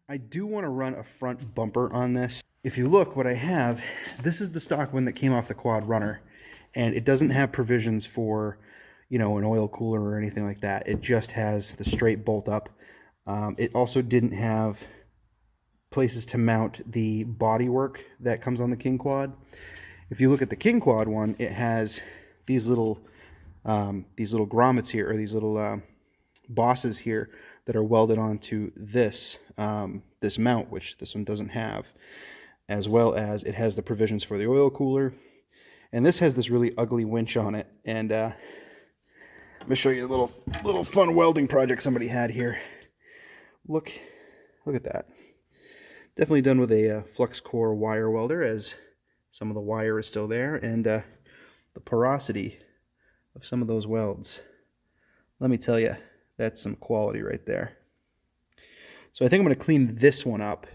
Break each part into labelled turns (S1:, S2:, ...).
S1: I do want to run a front bumper on this. If you look, what I have, this is the stock one that came off the Quadrunner, and it doesn't have provisions for, you know, an oil cooler or anything like that. It just has the straight bolt up. It also didn't have places to mount the bodywork that comes on the King Quad. If you look at the King Quad one, it has these little grommets here, or these little bosses here that are welded onto this this mount, which this one doesn't have, as well as it has the provisions for the oil cooler, and this has this really ugly winch on it. And let me show you a little fun welding project somebody had here. Look at that. Definitely done with a flux core wire welder, as some of the wire is still there, and the porosity of some of those welds, let me tell you, that's some quality right there. So I think I'm going to clean this one up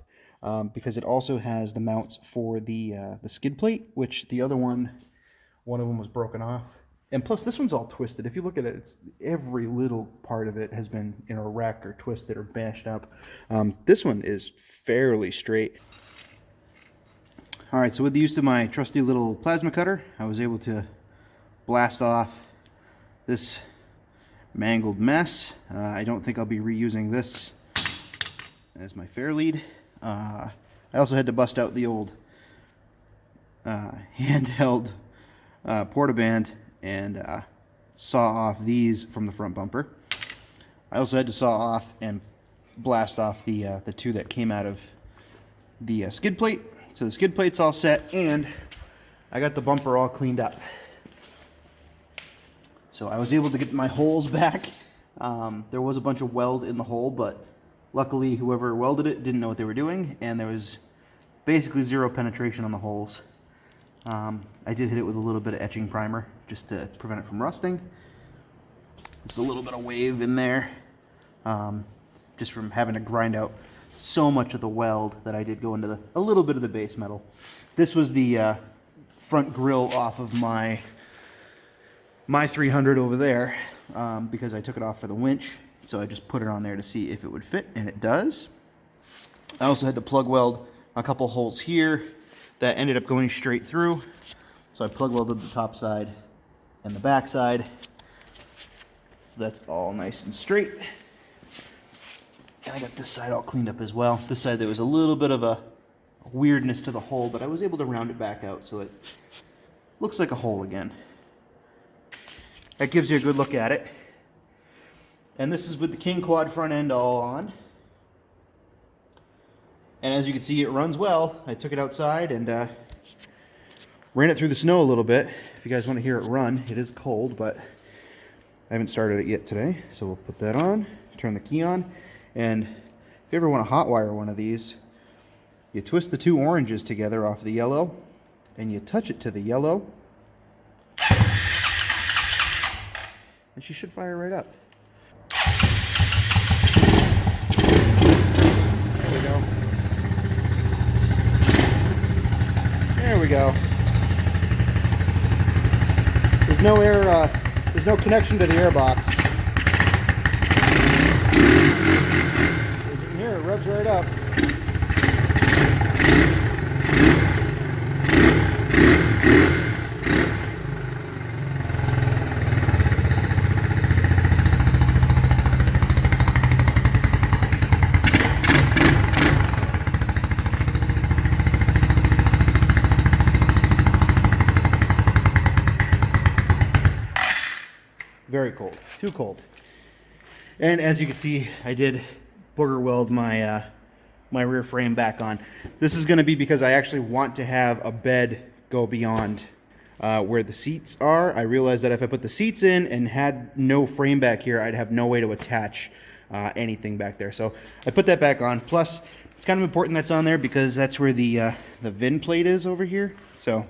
S1: because it also has the mounts for the skid plate, which the other one of them was broken off. And plus this one's all twisted. If you look at it, it's, every little part of it has been in a wreck or twisted or bashed up. This one is fairly straight. All right, so with the use of my trusty little plasma cutter, I was able to blast off this mangled mess. I don't think I'll be reusing this as my fair lead. I also had to bust out the old handheld portaband and saw off these from the front bumper. I also had to saw off and blast off the two that came out of the skid plate. So the skid plate's all set, and I got the bumper all cleaned up. So I was able to get my holes back. There was a bunch of weld in the hole, but luckily whoever welded it didn't know what they were doing, and there was basically zero penetration on the holes. I did hit it with a little bit of etching primer just to prevent it from rusting. Just a little bit of wave in there, just from having to grind out so much of the weld that I did go into a little bit of the base metal. This was the front grille off of my 300 over there, because I took it off for the winch. So I just put it on there to see if it would fit, and it does. I also had to plug weld a couple holes here that ended up going straight through. So I plug welded the top side and the back side. So that's all nice and straight. And I got this side all cleaned up as well. This side there was a little bit of a weirdness to the hole, but I was able to round it back out so it looks like a hole again. That gives you a good look at it. And this is with the King Quad front end all on. And as you can see, it runs well. I took it outside and ran it through the snow a little bit. If you guys want to hear it run, it is cold, but I haven't started it yet today. So we'll put that on, turn the key on, and if you ever want to hotwire one of these, you twist the two oranges together off the yellow, and you touch it to the yellow, and she should fire right up. There we go. There we go. There's no air, there's no connection to the air box. As you can hear, it revs right up. Very cold, too cold. And as you can see, I did booger weld my my rear frame back on. This is going to be because I actually want to have a bed go beyond where the seats are. I realized that if I put the seats in and had no frame back here, I'd have no way to attach anything back there. So I put that back on. Plus, it's kind of important that's on there because that's where the VIN plate is over here. So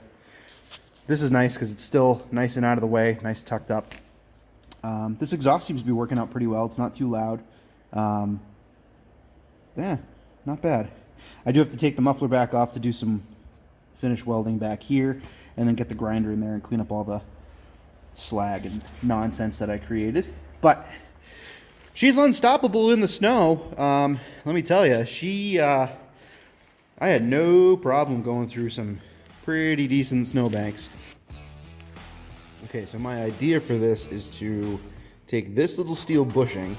S1: this is nice because it's still nice and out of the way, nice tucked up. This exhaust seems to be working out pretty well. It's not too loud. Yeah, not bad. I do have to take the muffler back off to do some finish welding back here, and then get the grinder in there and clean up all the slag and nonsense that I created. But She's unstoppable in the snow. Let me tell you, I had no problem going through some pretty decent snowbanks. Okay, so my idea for this is to take this little steel bushing,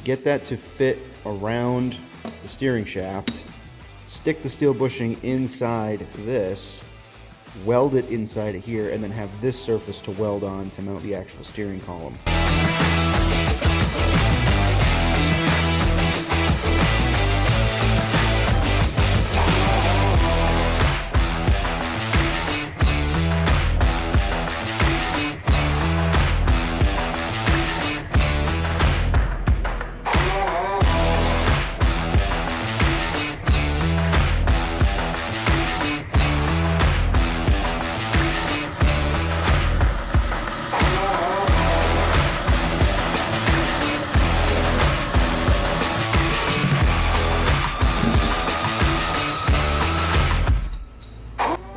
S1: get that to fit around the steering shaft, stick the steel bushing inside this, weld it inside of here, and then have this surface to weld on to mount the actual steering column.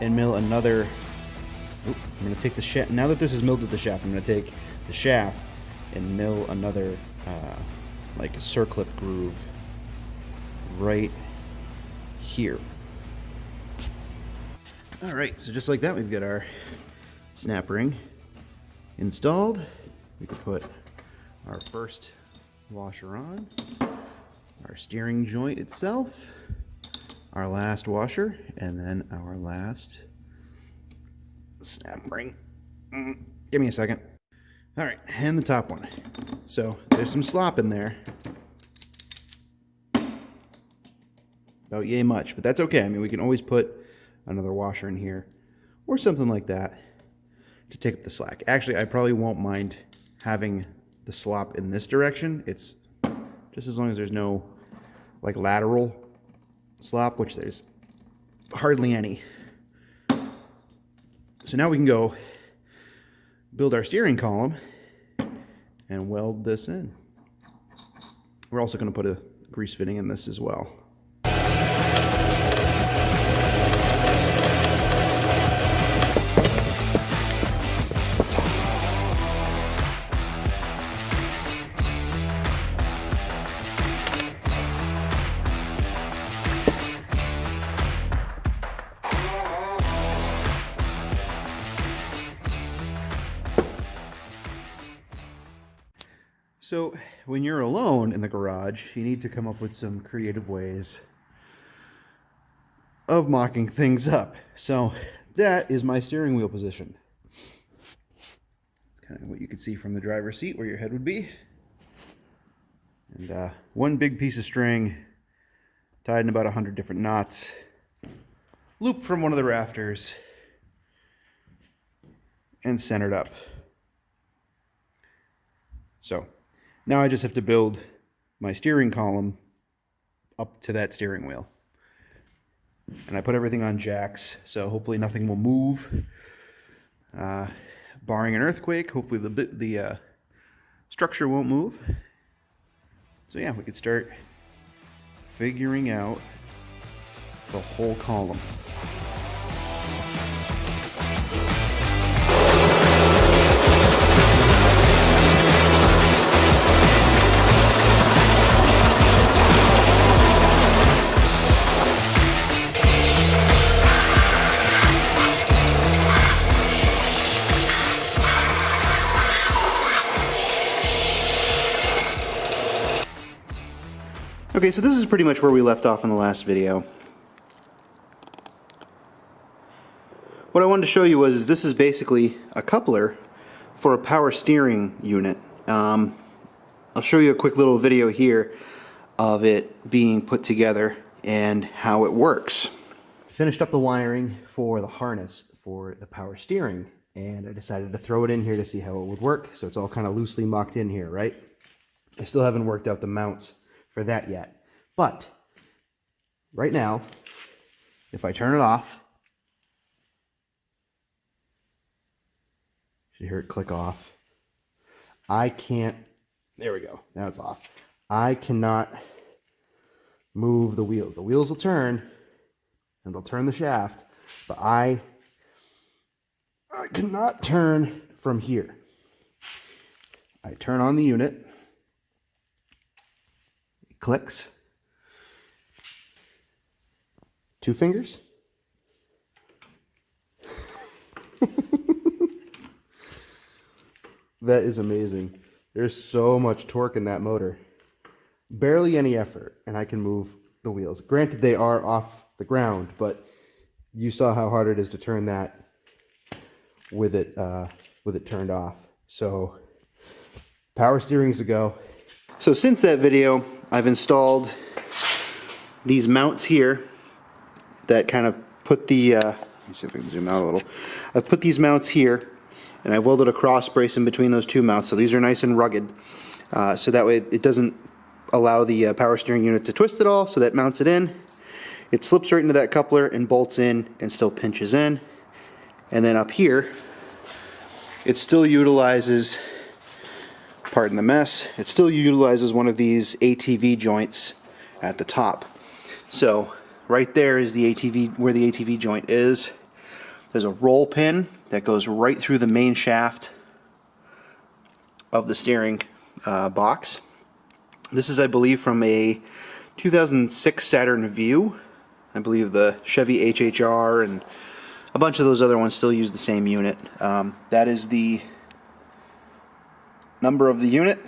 S1: And mill another. I'm going to take the shaft. Now that this is milled to the shaft, I'm going to take the shaft and mill another like a circlip groove right here. All right, so just like that, we've got our snap ring installed. We can put our first washer on, our steering joint itself, our last washer, and then our last snap ring. Give me a second. All right, and the top one. So there's some slop in there. About yay much, but that's okay. I mean, we can always put another washer in here or something like that to take up the slack. Actually, I probably won't mind having the slop in this direction. It's just as long as there's no like lateral slop, which there's hardly any. So now we can go build our steering column and weld this in. We're also going to put a grease fitting in this as well. So when you're alone in the garage, you need to come up with some creative ways of mocking things up. So that is my steering wheel position. Kind of what you can see from the driver's seat where your head would be. And one big piece of string tied in about 100 different knots, looped from one of the rafters and centered up. So now I just have to build my steering column up to that steering wheel. And I put everything on jacks, so hopefully nothing will move. Barring an earthquake, hopefully the structure won't move. So yeah, we could start figuring out the whole column. Okay, so this is pretty much where we left off in the last video. What I wanted to show you was this is basically a coupler for a power steering unit. I'll show you a quick little video here of it being put together and how it works. Finished up the wiring for the harness for the power steering, and I decided to throw it in here to see how it would work. So it's all kind of loosely mocked in here, right? I still haven't worked out the mounts for that yet. But right now, if I turn it off, you hear it click off. I can't, there we go, now it's off. I cannot move the wheels. The wheels will turn, and it'll turn the shaft, but I cannot turn from here. I turn on the unit, clicks. 2 fingers. That is amazing. There's so much torque in that motor. Barely any effort, and I can move the wheels. Granted, they are off the ground, but you saw how hard it is to turn that with it turned off. So power steering's a go. So since that video, I've installed these mounts here that kind of put the, let me see if I can zoom out a little. I've put these mounts here, and I've welded a cross brace in between those 2 mounts, so these are nice and rugged. So that way it doesn't allow the power steering unit to twist at all, so that mounts it in. It slips right into that coupler and bolts in and still pinches in. And then up here, it still utilizes, pardon the mess, it still utilizes one of these ATV joints at the top. So right there is the ATV, where the ATV joint is. There's a roll pin that goes right through the main shaft of the steering box. This is, I believe, from a 2006 Saturn Vue. I believe the Chevy HHR and a bunch of those other ones still use the same unit. That is the number of the unit,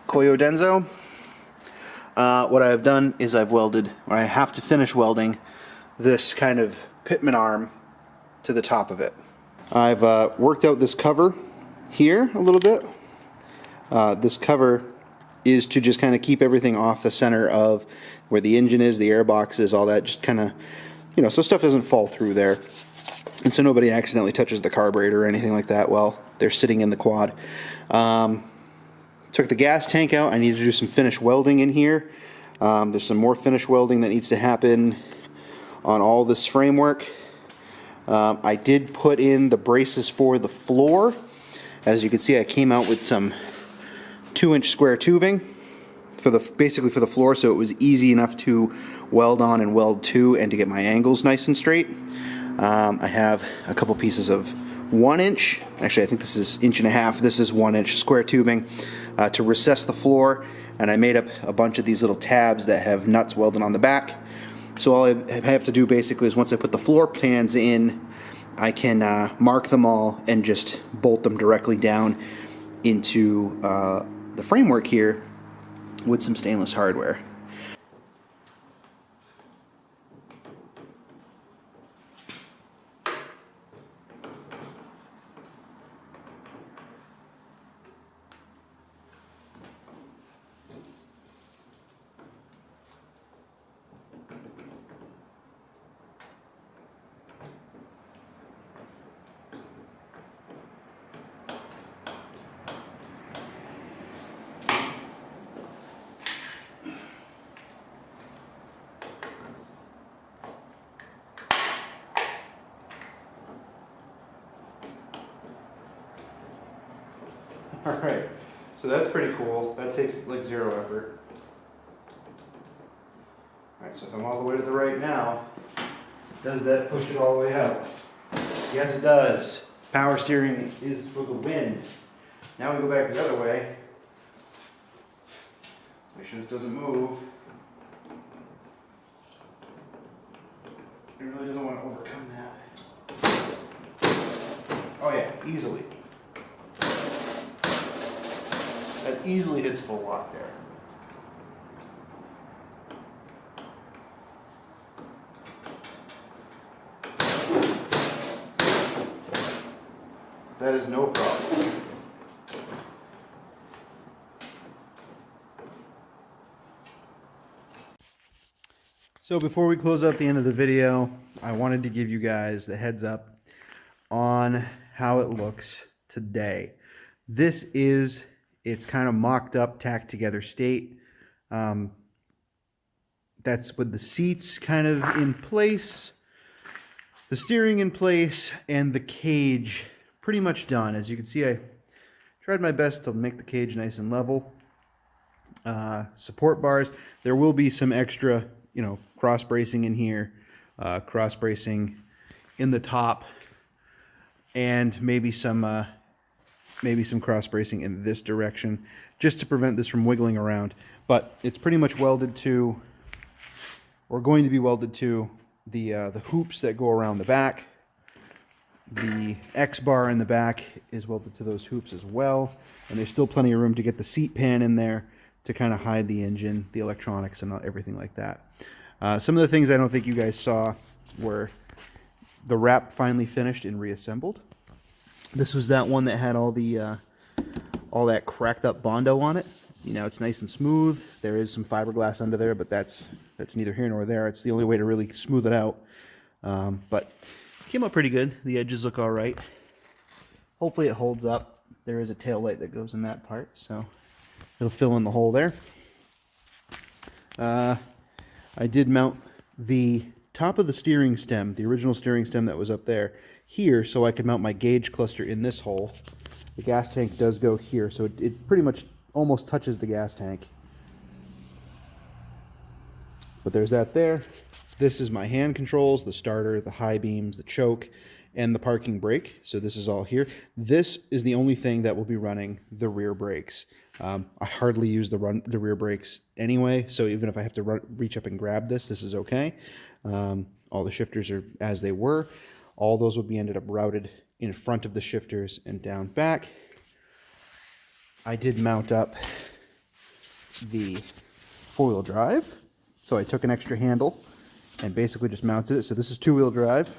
S1: Koyo Denso. What I have done is I've welded, or I have to finish welding, this kind of pitman arm to the top of it. I've worked out this cover here a little bit. This cover is to just kind of keep everything off the center of where the engine is, the airbox is, all that, just kind of, you know, so stuff doesn't fall through there. And so nobody accidentally touches the carburetor or anything like that while they're sitting in the quad. Took the gas tank out. I need to do some finish welding in here. There's some more finish welding that needs to happen on all this framework. I did put in the braces for the floor. As you can see, I came out with some 2-inch square tubing for basically for the floor, so it was easy enough to weld on and weld to, and to get my angles nice and straight. I have a couple pieces of 1-inch, actually I think this is 1.5 inches, this is 1-inch square tubing to recess the floor, and I made up a bunch of these little tabs that have nuts welded on the back. So all I have to do basically is, once I put the floor pans in, I can mark them all and just bolt them directly down into the framework here with some stainless hardware. Alright, so that's pretty cool. That takes like 0 effort. Alright, so if I'm all the way to the right now, does that push it all the way out? Yes, it does. Power steering is for the win. Now we go back the other way. Make sure this doesn't move. It really doesn't want to overcome that. Oh yeah, easily. That easily hits full lock there. That is no problem. So before we close out the end of the video, I wanted to give you guys the heads up on how it looks today. This is its kind of mocked up, tacked together state. That's with the seats kind of in place, the steering in place, and the cage pretty much done. As you can see, I tried my best to make the cage nice and level. Support bars, there will be some extra, you know, cross bracing in here, cross bracing in the top, and maybe some cross bracing in this direction, just to prevent this from wiggling around. But it's pretty much welded to, or going to be welded to, the hoops that go around the back. The X bar in the back is welded to those hoops as well, and there's still plenty of room to get the seat pan in there to kind of hide the engine, the electronics, and everything like that. Some of the things I don't think you guys saw were the wrap finally finished and reassembled. This was that one that had all that cracked up Bondo on it. You know, it's nice and smooth. There is some fiberglass under there, but that's neither here nor there. It's the only way to really smooth it out. But came out pretty good. The edges look all right. Hopefully it holds up. There is a tail light that goes in that part, so it'll fill in the hole there. I did mount the top of the steering stem, the original steering stem that was up there, here, so I could mount my gauge cluster in this hole. The gas tank does go here, so it pretty much almost touches the gas tank. But there's that there. This is my hand controls, the starter, the high beams, the choke, and the parking brake. So this is all here. This is the only thing that will be running the rear brakes. I hardly use the rear brakes anyway, so even if I have to reach up and grab this is okay. All the shifters are as they were. All those will be ended up routed in front of the shifters and down back. I did mount up the four-wheel drive, so I took an extra handle and basically just mounted it. So this is two-wheel drive,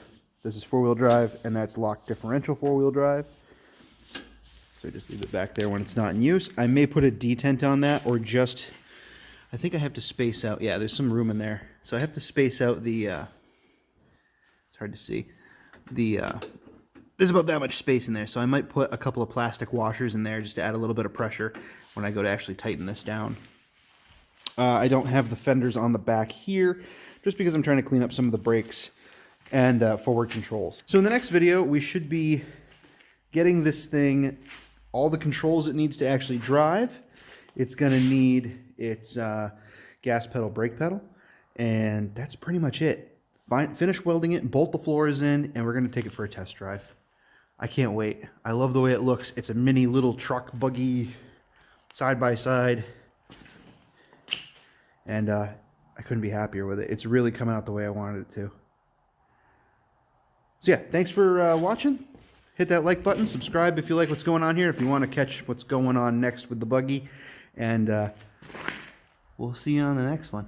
S1: this is four-wheel drive, and that's locked differential four-wheel drive. So just leave it back there when it's not in use. I may put a detent on that, or just, I think I have to space out, yeah, there's some room in there. So I have to space out the, it's hard to see, there's about that much space in there, so I might put a couple of plastic washers in there just to add a little bit of pressure when I go to actually tighten this down. I don't have the fenders on the back here, just because I'm trying to clean up some of the brakes and forward controls. So in the next video, we should be getting this thing all the controls it needs to actually drive. It's going to need its gas pedal, brake pedal, and that's pretty much it. Finish welding it, bolt the floors in, and we're going to take it for a test drive. I can't wait. I love the way it looks. It's a mini little truck buggy, side by side, and I couldn't be happier with it. It's really coming out the way I wanted it to. So yeah, thanks for watching. Hit that like button, subscribe if you like what's going on here, if you want to catch what's going on next with the buggy, and we'll see you on the next one.